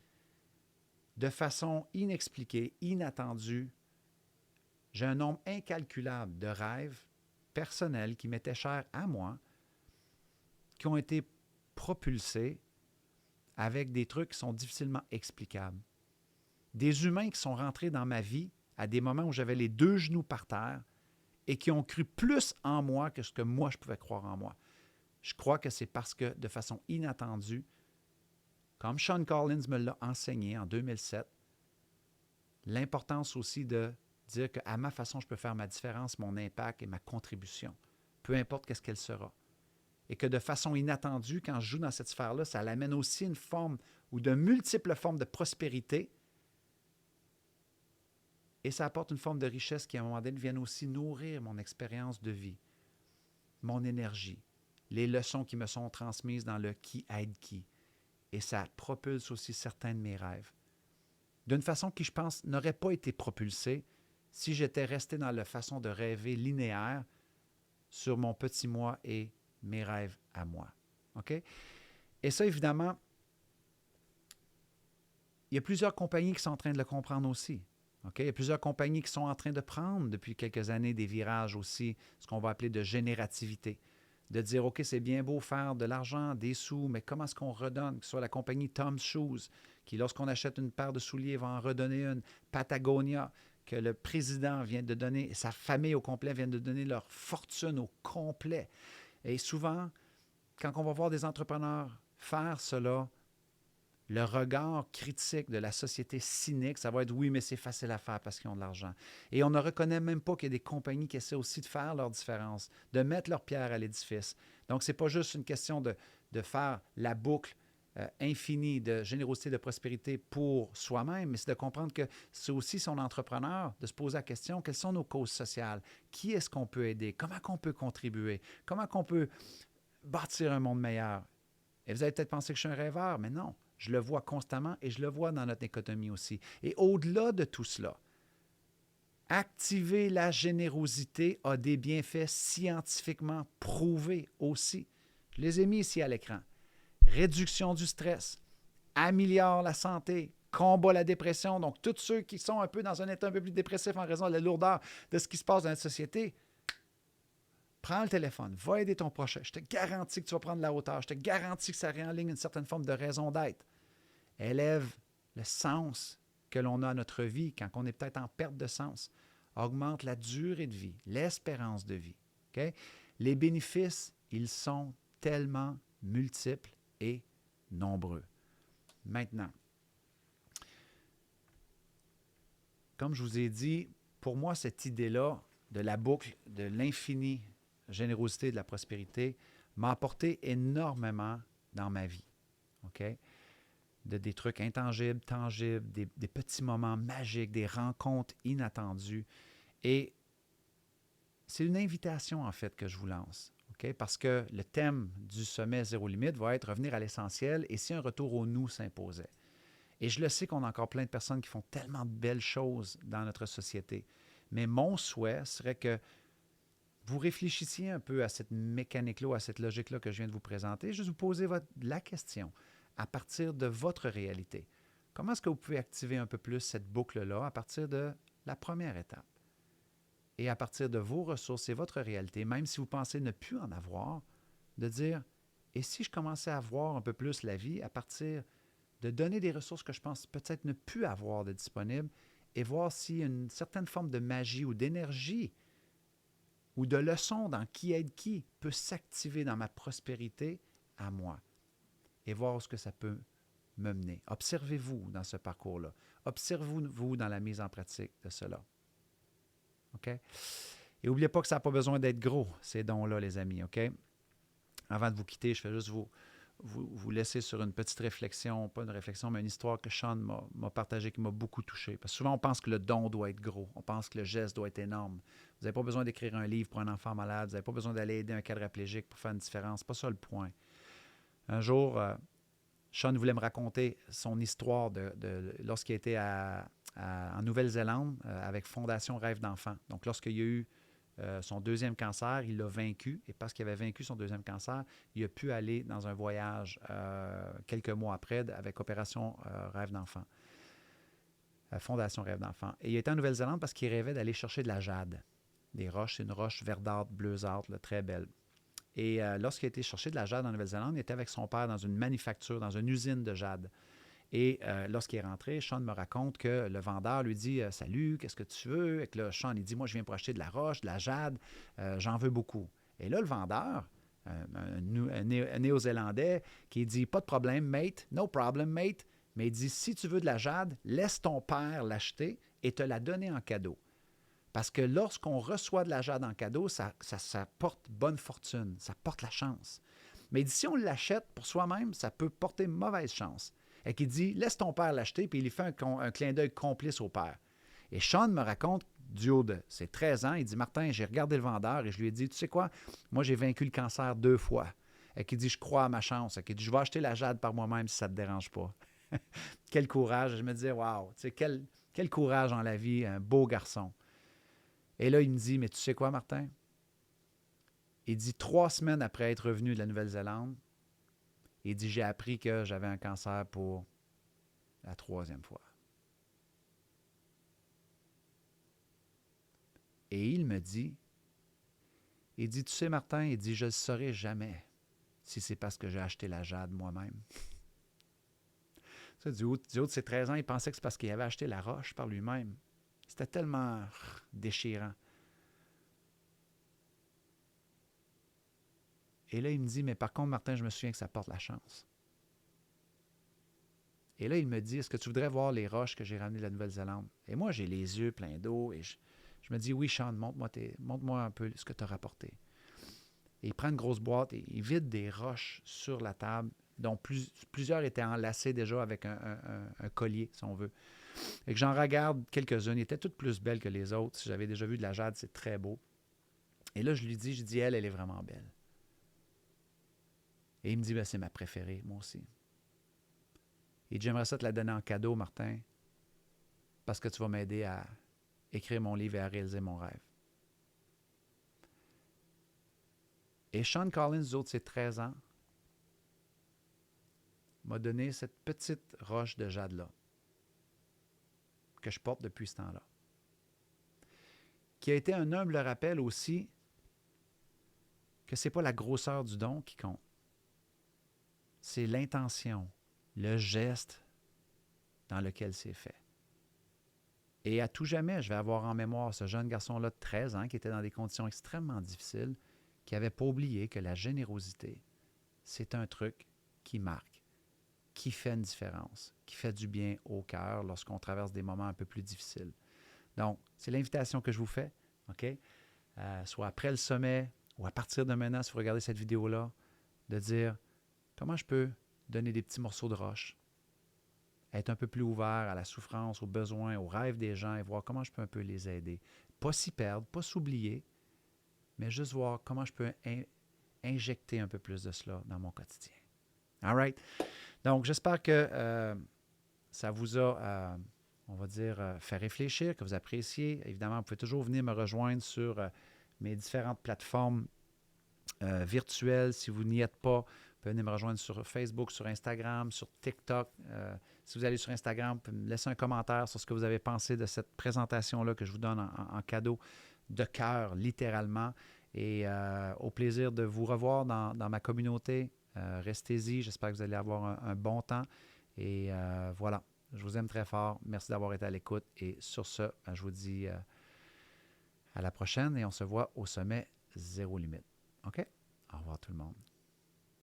De façon inexpliquée, inattendue, j'ai un nombre incalculable de rêves personnels qui m'étaient chers à moi, qui ont été propulsés avec des trucs qui sont difficilement explicables. Des humains qui sont rentrés dans ma vie à des moments où j'avais les deux genoux par terre et qui ont cru plus en moi que ce que moi je pouvais croire en moi. Je crois que c'est parce que, de façon inattendue, comme Sean Collins me l'a enseigné en 2007, l'importance aussi de dire qu'à ma façon, je peux faire ma différence, mon impact et ma contribution, peu importe qu'est-ce qu'elle sera. Et que de façon inattendue, quand je joue dans cette sphère-là, ça l'amène aussi une forme ou de multiples formes de prospérité. Et ça apporte une forme de richesse qui, à un moment donné, vient aussi nourrir mon expérience de vie, mon énergie, les leçons qui me sont transmises dans le qui aide qui. Et ça propulse aussi certains de mes rêves. D'une façon qui, je pense, n'aurait pas été propulsée si j'étais resté dans la façon de rêver linéaire sur mon petit moi et mes rêves à moi. OK? Et ça, évidemment, il y a plusieurs compagnies qui sont en train de le comprendre aussi. Okay? Il y a plusieurs compagnies qui sont en train de prendre depuis quelques années des virages aussi, ce qu'on va appeler de générativité. De dire, OK, c'est bien beau faire de l'argent, des sous, mais comment est-ce qu'on redonne? Que ce soit la compagnie Tom's Shoes, qui, lorsqu'on achète une paire de souliers, va en redonner une. Patagonia, que le président vient de donner, sa famille au complet vient de donner leur fortune au complet. Et souvent, quand on va voir des entrepreneurs faire cela, le regard critique de la société cynique, ça va être oui, mais c'est facile à faire parce qu'ils ont de l'argent. Et on ne reconnaît même pas qu'il y a des compagnies qui essaient aussi de faire leur différence, de mettre leur pierre à l'édifice. Donc, ce n'est pas juste une question de faire la boucle infinie de générosité, de prospérité pour soi-même, mais c'est de comprendre que c'est aussi son entrepreneur de se poser la question, quelles sont nos causes sociales? Qui est-ce qu'on peut aider? Comment on peut contribuer? Comment on peut bâtir un monde meilleur? Et vous allez peut-être penser que je suis un rêveur, mais non. Je le vois constamment et je le vois dans notre économie aussi. Et au-delà de tout cela, activer la générosité a des bienfaits scientifiquement prouvés aussi. Je les ai mis ici à l'écran. Réduction du stress, améliore la santé, combat la dépression. Donc, tous ceux qui sont un peu dans un état un peu plus dépressif en raison de la lourdeur de ce qui se passe dans notre société, prends le téléphone, va aider ton prochain. Je te garantis que tu vas prendre la hauteur. Je te garantis que ça réenligne une certaine forme de raison d'être. Élève le sens que l'on a à notre vie quand on est peut-être en perte de sens. Augmente la durée de vie, l'espérance de vie. Okay? Les bénéfices, ils sont tellement multiples et nombreux. Maintenant, comme je vous ai dit, pour moi, cette idée-là de la boucle, de l'infinie générosité, de la prospérité, m'a apporté énormément dans ma vie. OK? Des trucs intangibles, tangibles, des petits moments magiques, des rencontres inattendues. Et c'est une invitation, en fait, que je vous lance. Okay? Parce que le thème du sommet Zéro Limite va être revenir à l'essentiel et si un retour au nous s'imposait. Et je le sais qu'on a encore plein de personnes qui font tellement de belles choses dans notre société. Mais mon souhait serait que vous réfléchissiez un peu à cette mécanique-là, à cette logique-là que je viens de vous présenter, juste vous poser la question à partir de votre réalité. Comment est-ce que vous pouvez activer un peu plus cette boucle-là à partir de la première étape? Et à partir de vos ressources et votre réalité, même si vous pensez ne plus en avoir, de dire, et si je commençais à voir un peu plus la vie à partir de donner des ressources que je pense peut-être ne plus avoir de disponibles et voir si une certaine forme de magie ou d'énergie ou de leçon dans qui aide qui peut s'activer dans ma prospérité à moi et voir où ce que ça peut me mener. Observez-vous dans ce parcours-là. Observez-vous dans la mise en pratique de cela. OK? Et n'oubliez pas que ça n'a pas besoin d'être gros, ces dons-là, les amis. OK? Avant de vous quitter, je fais juste vous laisser sur une petite réflexion, pas une réflexion, mais une histoire que Sean m'a partagée qui m'a beaucoup touché. Parce que souvent, on pense que le don doit être gros. On pense que le geste doit être énorme. Vous n'avez pas besoin d'écrire un livre pour un enfant malade. Vous n'avez pas besoin d'aller aider un quadriplégique pour faire une différence. C'est pas ça le point. Un jour, Sean voulait me raconter son histoire lorsqu'il était en Nouvelle-Zélande avec Fondation Rêve d'enfant. Donc, lorsqu'il y a eu son deuxième cancer, il l'a vaincu. Et parce qu'il avait vaincu son deuxième cancer, il a pu aller dans un voyage quelques mois après avec Opération Rêve d'enfant. Fondation Rêve d'enfant. Et il était en Nouvelle-Zélande parce qu'il rêvait d'aller chercher de la jade. Des roches, c'est une roche verdâtre, bleuâtre, là, très belle. Et lorsqu'il a été chercher de la jade en Nouvelle-Zélande, il était avec son père dans une manufacture, dans une usine de jade. Et lorsqu'il est rentré, Sean me raconte que le vendeur lui dit « Salut, qu'est-ce que tu veux? » Et que là, Sean, il dit « Moi, je viens pour acheter de la roche, de la jade, j'en veux beaucoup. » Et là, le vendeur, un Néo-Zélandais, qui dit « Pas de problème, mate, no problem, mate. » Mais il dit « Si tu veux de la jade, laisse ton père l'acheter et te la donner en cadeau. » Parce que lorsqu'on reçoit de la jade en cadeau, ça porte bonne fortune, ça porte la chance. Mais il dit, si on l'achète pour soi-même, ça peut porter mauvaise chance. Et qu'il dit, laisse ton père l'acheter, puis il fait un clin d'œil complice au père. Et Sean me raconte, du haut de ses 13 ans, il dit, Martin, j'ai regardé le vendeur et je lui ai dit, tu sais quoi, moi j'ai vaincu le cancer 2 fois. Et qu'il dit, je crois à ma chance. Et qu'il dit, je vais acheter la jade par moi-même si ça ne te dérange pas. Quel courage. Je me disais, waouh, tu sais, quel courage en la vie, un beau garçon. Et là, il me dit, mais tu sais quoi, Martin? Il dit, 3 semaines après être revenu de la Nouvelle-Zélande, il dit, j'ai appris que j'avais un cancer pour la 3e fois. Et il me dit, tu sais, Martin, il dit, je ne le saurai jamais si c'est parce que j'ai acheté la jade moi-même. Ça, du haut de ses 13 ans, il pensait que c'est parce qu'il avait acheté la roche par lui-même. C'était tellement déchirant. Et là, il me dit, mais par contre, Martin, je me souviens que ça porte la chance. Et là, il me dit, est-ce que tu voudrais voir les roches que j'ai ramenées de la Nouvelle-Zélande? Et moi, j'ai les yeux pleins d'eau et je me dis, oui, Sean, montre-moi un peu ce que tu as rapporté. Et il prend une grosse boîte et il vide des roches sur la table, dont plusieurs étaient enlacées déjà avec un collier, si on veut. Et que j'en regarde quelques-unes, elles étaient toutes plus belles que les autres. Si j'avais déjà vu de la jade, c'est très beau. Et là, je dis, elle est vraiment belle. Et il me dit, ben, c'est ma préférée, moi aussi. Et j'aimerais ça te la donner en cadeau, Martin, parce que tu vas m'aider à écrire mon livre et à réaliser mon rêve. Et Sean Collins, du haut de ses 13 ans, m'a donné cette petite roche de jade-là, que je porte depuis ce temps-là, qui a été un humble rappel aussi que ce n'est pas la grosseur du don qui compte. C'est l'intention, le geste dans lequel c'est fait. Et à tout jamais, je vais avoir en mémoire ce jeune garçon-là de 13 ans qui était dans des conditions extrêmement difficiles, qui n'avait pas oublié que la générosité, c'est un truc qui marque, qui fait une différence, qui fait du bien au cœur lorsqu'on traverse des moments un peu plus difficiles. Donc, c'est l'invitation que je vous fais, OK? Soit après le sommet ou à partir de maintenant, si vous regardez cette vidéo-là, de dire comment je peux donner des petits morceaux de roche, être un peu plus ouvert à la souffrance, aux besoins, aux rêves des gens et voir comment je peux un peu les aider. Pas s'y perdre, pas s'oublier, mais juste voir comment je peux injecter un peu plus de cela dans mon quotidien. All right? Donc, j'espère que ça vous a, on va dire, fait réfléchir, que vous appréciez, évidemment, vous pouvez toujours venir me rejoindre sur mes différentes plateformes virtuelles. Si vous n'y êtes pas, vous pouvez venir me rejoindre sur Facebook, sur Instagram, sur TikTok. Si vous allez sur Instagram, vous pouvez me laisser un commentaire sur ce que vous avez pensé de cette présentation-là que je vous donne en cadeau de cœur, littéralement. Et au plaisir de vous revoir dans ma communauté. Restez-y. J'espère que vous allez avoir un bon temps. Et voilà. Je vous aime très fort. Merci d'avoir été à l'écoute. Et sur ce, je vous dis à la prochaine et on se voit au sommet Zéro Limite. OK? Au revoir tout le monde.